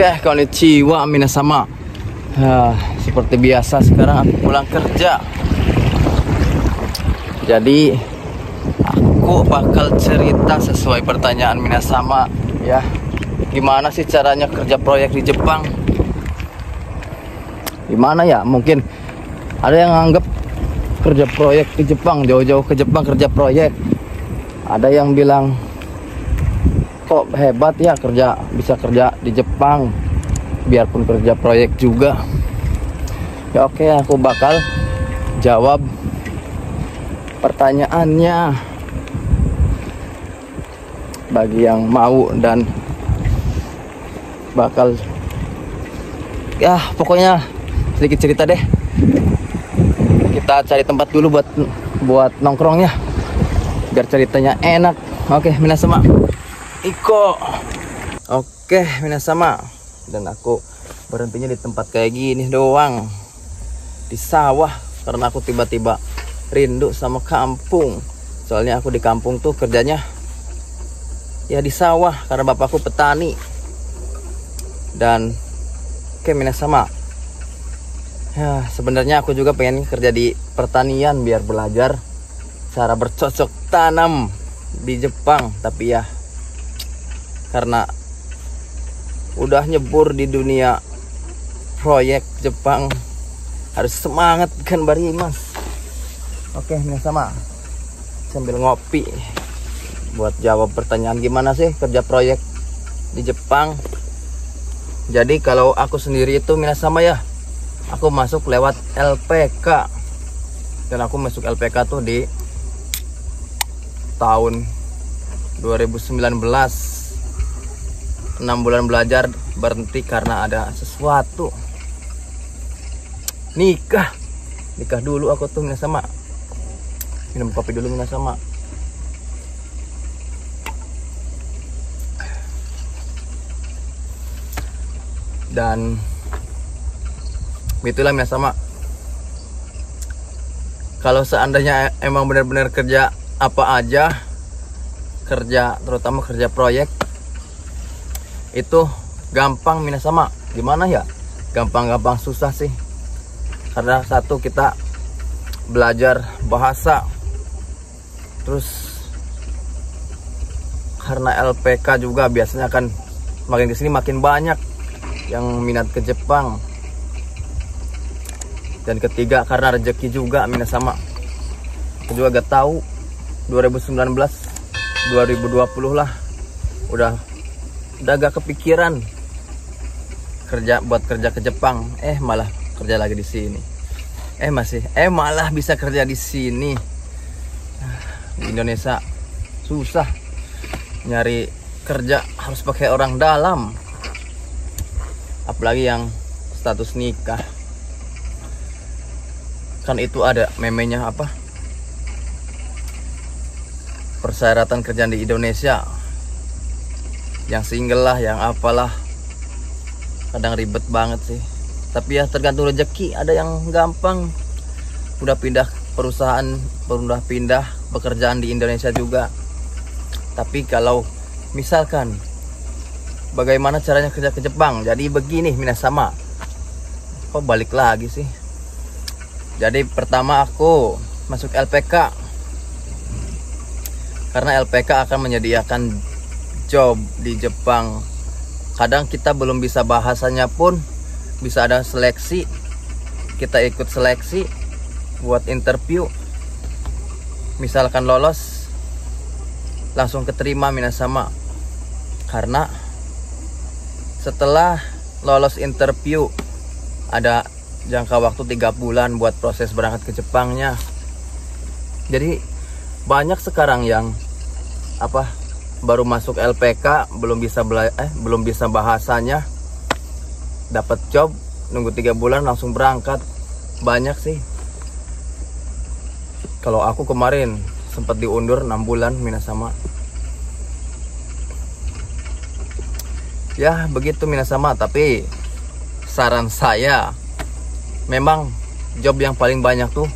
Oke, konnichiwa minasama. Seperti biasa sekarang aku pulang kerja. Jadi aku bakal cerita sesuai pertanyaan minasama ya. Gimana sih caranya kerja proyek di Jepang? Gimana ya? Mungkin ada yang anggap kerja proyek di Jepang, jauh-jauh ke Jepang kerja proyek. Ada yang bilang kok hebat ya bisa kerja di Jepang biarpun kerja proyek juga. Ya oke, aku bakal jawab pertanyaannya bagi yang mau, dan bakal ya pokoknya sedikit cerita deh. Kita cari tempat dulu buat nongkrongnya biar ceritanya enak. Oke, minasama Iko. Oke, minasama. Dan aku berhentinya di tempat kayak gini doang, di sawah, karena aku tiba-tiba rindu sama kampung. Soalnya aku di kampung tuh kerjanya ya di sawah karena bapakku petani. Dan oke, minasama. Ya, sebenarnya aku juga pengen kerja di pertanian biar belajar cara bercocok tanam di Jepang, tapi ya karena udah nyebur di dunia proyek Jepang harus semangat kan bari mas. Oke, minasama, sambil ngopi buat jawab pertanyaan gimana sih kerja proyek di Jepang. Jadi kalau aku sendiri itu minasama ya, aku masuk lewat LPK. Dan aku masuk LPK tuh di tahun 2019. 6 bulan belajar, berhenti karena ada sesuatu. Nikah dulu aku tuh minasama. Minum kopi dulu minasama. Dan itulah minasama. Kalau seandainya emang benar-benar kerja apa aja, terutama kerja proyek, itu gampang minasama. Gimana ya? Gampang-gampang susah sih. Karena satu, kita belajar bahasa. Terus karena LPK juga biasanya kan makin kesini makin banyak yang minat ke Jepang. Dan ketiga, karena rezeki juga minasama. Aku juga gak tahu 2019 2020 lah udah gak kepikiran kerja ke Jepang, malah kerja lagi di sini. Malah bisa kerja di sini. Di Indonesia susah nyari kerja, harus pakai orang dalam, apalagi yang status nikah. Kan itu ada memenya apa, persyaratan kerjaan di Indonesia, yang single lah, yang apalah, kadang ribet banget sih. Tapi ya tergantung rezeki. Ada yang gampang udah pindah perusahaan, udah pindah pekerjaan di Indonesia juga. Tapi kalau misalkan bagaimana caranya kerja ke Jepang, jadi begini minasama. Kok balik lagi sih? Jadi pertama aku masuk LPK, karena LPK akan menyediakan job di Jepang. Kadang kita belum bisa bahasanya pun bisa ada seleksi. Kita ikut seleksi buat interview. Misalkan lolos, langsung keterima minasama. Karena setelah lolos interview ada jangka waktu 3 bulan buat proses berangkat ke Jepangnya. Jadi banyak sekarang yang baru masuk LPK belum bisa bahasanya, dapat job nunggu 3 bulan langsung berangkat. Banyak sih. Kalau aku kemarin sempat diundur 6 bulan minasama. Ya begitu minasama. Tapi saran saya, memang job yang paling banyak tuh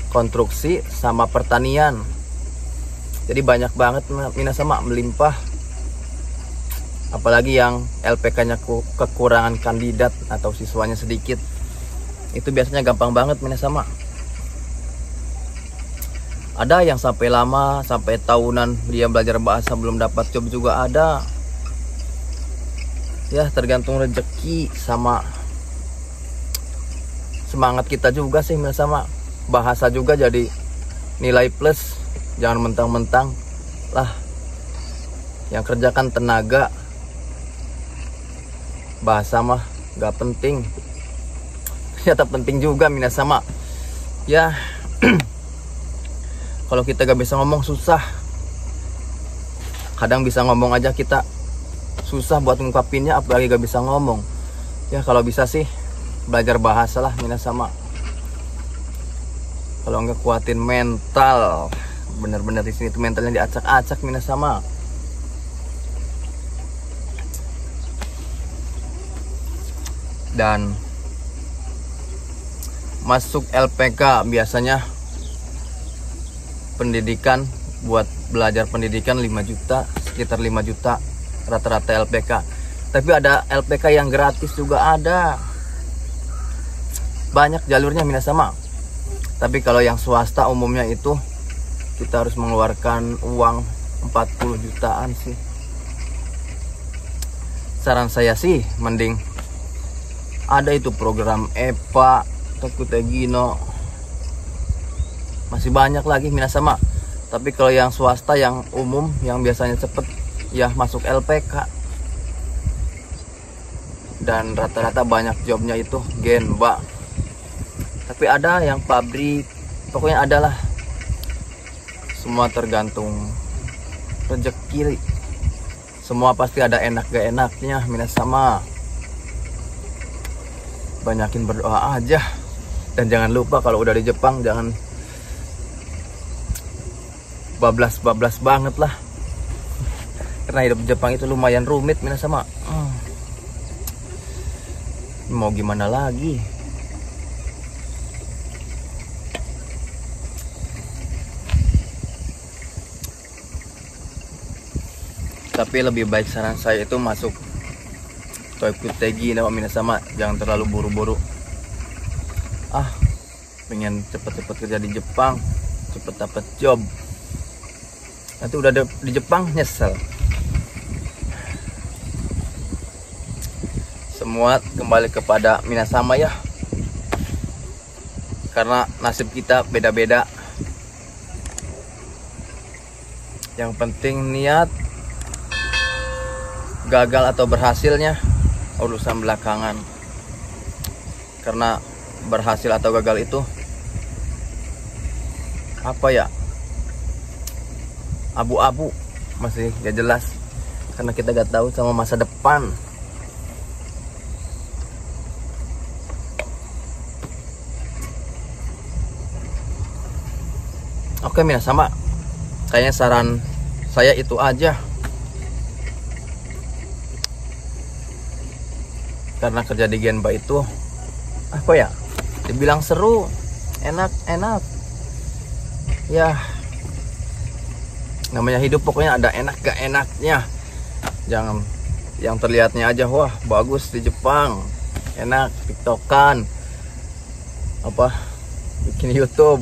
konstruksi sama pertanian. Jadi banyak banget minasama, melimpah. apalagi yang LPK-nya kekurangan kandidat atau siswanya sedikit, itu biasanya gampang banget minasama. Ada yang sampai lama, sampai tahunan dia belajar bahasa belum dapat job juga ada. Ya tergantung rezeki sama semangat kita juga sih minasama. Bahasa juga jadi nilai plus, jangan mentang-mentang lah yang kerjakan tenaga, bahasa mah gak penting. Ternyata penting juga minasama. Ya kalau kita gak bisa ngomong susah. Kadang bisa ngomong aja kita susah buat ngungkapinnya, apalagi gak bisa ngomong. Ya kalau bisa sih belajar bahasa lah minasama. Kalau nggak kuatin mental, bener-bener di sini tuh mentalnya diacak-acak minasama. Dan masuk LPK biasanya pendidikan, buat belajar pendidikan 5 juta, sekitar 5 juta rata-rata LPK. Tapi ada LPK yang gratis juga ada. Banyak jalurnya minasama. Tapi kalau yang swasta umumnya itu kita harus mengeluarkan uang 40 jutaan sih. Saran saya sih mending ada itu program EPA, Tokutegino, masih banyak lagi minasama. Tapi kalau yang swasta yang umum yang biasanya cepet ya masuk LPK. Dan rata-rata banyak jobnya itu genba. Tapi ada yang pabrik, pokoknya adalah. Semua tergantung rezeki. Semua pasti ada enak gak enaknya minasama. Banyakin berdoa aja. Dan jangan lupa kalau udah di Jepang jangan bablas-bablas banget lah. Karena hidup di Jepang itu lumayan rumit minasama. Mau gimana lagi? Tapi lebih baik saran saya itu masuk Tokutegino minasama. Jangan terlalu buru-buru. Pengen cepet-cepet kerja di Jepang, cepet dapat job. Nanti udah di Jepang nyesel. Semua kembali kepada minasama ya. Karena nasib kita beda-beda. Yang penting niat. Gagal atau berhasilnya urusan belakangan. Karena berhasil atau gagal itu apa ya, abu-abu, masih gak jelas. Karena kita gak tahu sama masa depan. Oke minasama, kayaknya saran saya itu aja. Karena kerja di Genba itu apa ya, dibilang seru, enak ya, namanya hidup pokoknya ada enak gak enaknya. Jangan yang terlihatnya aja wah bagus di Jepang, enak, tiktokan, apa, bikin YouTube,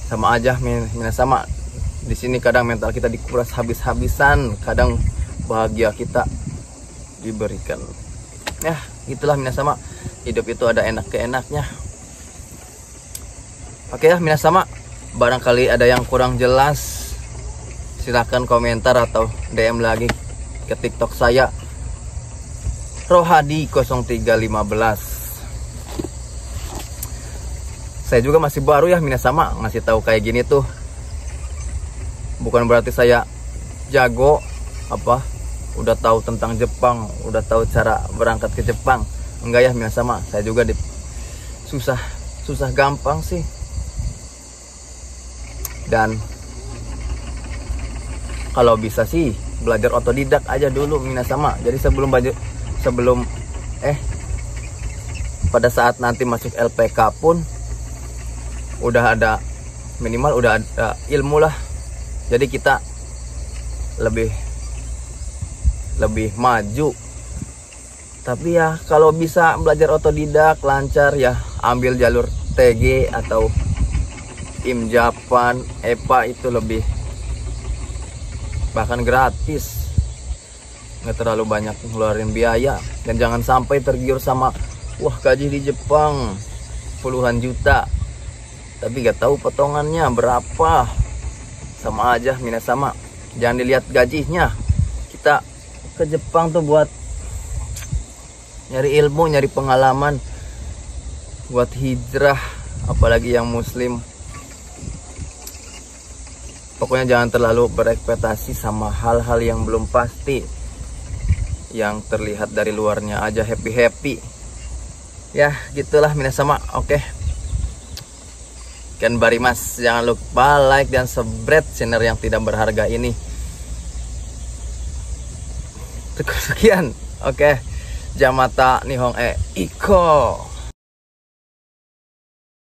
sama aja minasama. Di sini kadang mental kita dikuras habis-habisan, kadang bahagia kita diberikan. Ya itulah minasama, hidup itu ada enak ke enaknya. Oke ya minasama, barangkali ada yang kurang jelas silahkan komentar atau DM lagi ke TikTok saya Rohadi 0315. Saya juga masih baru ya minasama, ngasih tahu kayak gini tuh bukan berarti saya jago apa, udah tahu tentang Jepang, udah tahu cara berangkat ke Jepang. Enggak ya minasama, saya juga susah gampang sih. Dan kalau bisa sih belajar otodidak aja dulu minasama. Jadi pada saat nanti masuk LPK pun udah ada minimal udah ada ilmu lah. Jadi kita lebih lebih maju. Tapi ya kalau bisa belajar otodidak lancar ya ambil jalur TG atau IMJapan, EPA itu lebih bahkan gratis, nggak terlalu banyak ngeluarin biaya. Dan jangan sampai tergiur sama wah gaji di Jepang puluhan juta tapi gak tahu potongannya berapa. Sama aja minasama, jangan dilihat gajinya. Kita ke Jepang tuh buat nyari ilmu, nyari pengalaman, buat hijrah, apalagi yang muslim. Pokoknya jangan terlalu berekspektasi sama hal-hal yang belum pasti, yang terlihat dari luarnya aja happy-happy. Ya gitulah minasama. Oke, Ken Barimas, jangan lupa like dan subscribe channel yang tidak berharga ini. Cukup sekian. Oke, Jamata Nihong Iko.